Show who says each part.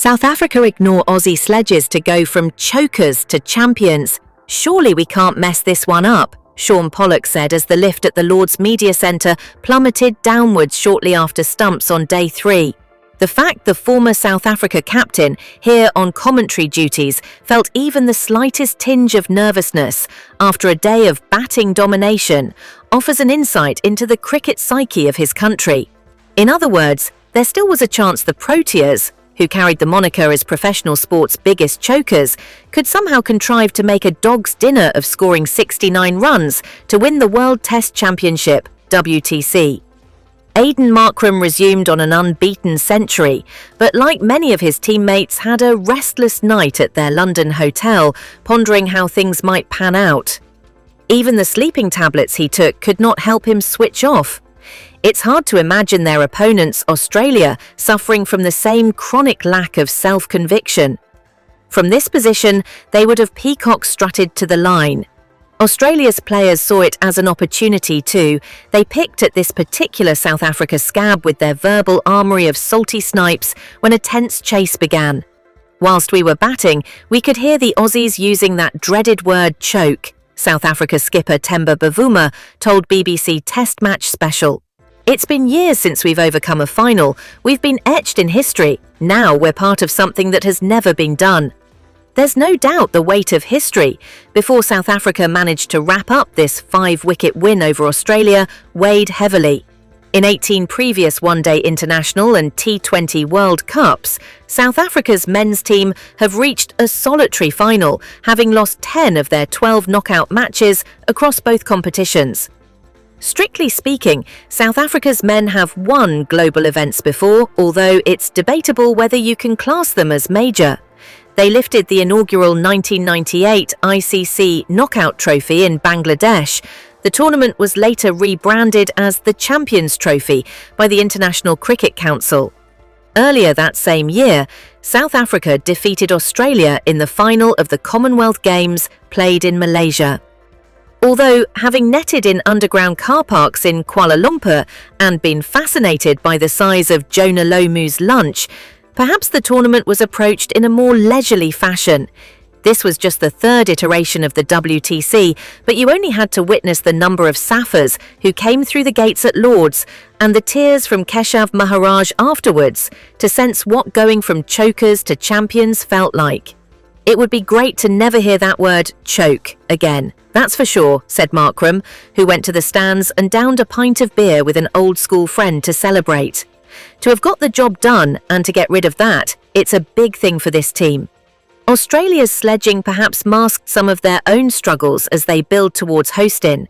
Speaker 1: South Africa ignore Aussie sledges to go from chokers to champions. Surely we can't mess this one up, Sean Pollock said as the lift at the Lord's Media Centre plummeted downwards shortly after stumps on day 3. The fact the former South Africa captain, here on commentary duties, felt even the slightest tinge of nervousness after a day of batting domination offers an insight into the cricket psyche of his country. In other words, there still was a chance the Proteas, who carried the moniker as professional sport's biggest chokers, could somehow contrive to make a dog's dinner of scoring 69 runs to win the World Test Championship, WTC. Aidan Markram resumed on an unbeaten century, but like many of his teammates had a restless night at their London hotel, pondering how things might pan out. Even the sleeping tablets he took could not help him switch off. It's hard to imagine their opponents, Australia, suffering from the same chronic lack of self-conviction. From this position, they would have peacock-strutted to the line. Australia's players saw it as an opportunity too. They picked at this particular South Africa scab with their verbal armoury of salty snipes when a tense chase began. Whilst we were batting, we could hear the Aussies using that dreaded word choke, South Africa skipper Themba Bavuma told BBC Test Match Special. It's been years since we've overcome a final. We've been etched in history. Now we're part of something that has never been done. There's no doubt the weight of history. Before South Africa managed to wrap up this 5-wicket win over Australia weighed heavily. In 18 previous one-day international and T20 World Cups, South Africa's men's team have reached a solitary final, having lost 10 of their 12 knockout matches across both competitions. Strictly speaking, South Africa's men have won global events before, although it's debatable whether you can class them as major. They lifted the inaugural 1998 ICC Knockout Trophy in Bangladesh. The tournament was later rebranded as the Champions Trophy by the International Cricket Council. Earlier that same year, South Africa defeated Australia in the final of the Commonwealth Games played in Malaysia. Although, having netted in underground car parks in Kuala Lumpur and been fascinated by the size of Jonah Lomu's lunch, perhaps the tournament was approached in a more leisurely fashion. This was just the third iteration of the WTC, but you only had to witness the number of Saffers who came through the gates at Lord's and the tears from Keshav Maharaj afterwards to sense what going from chokers to champions felt like. It would be great to never hear that word choke again. That's for sure, said Markram, who went to the stands and downed a pint of beer with an old-school friend to celebrate. To have got the job done and to get rid of that, it's a big thing for this team. Australia's sledging perhaps masked some of their own struggles as they build towards hosting.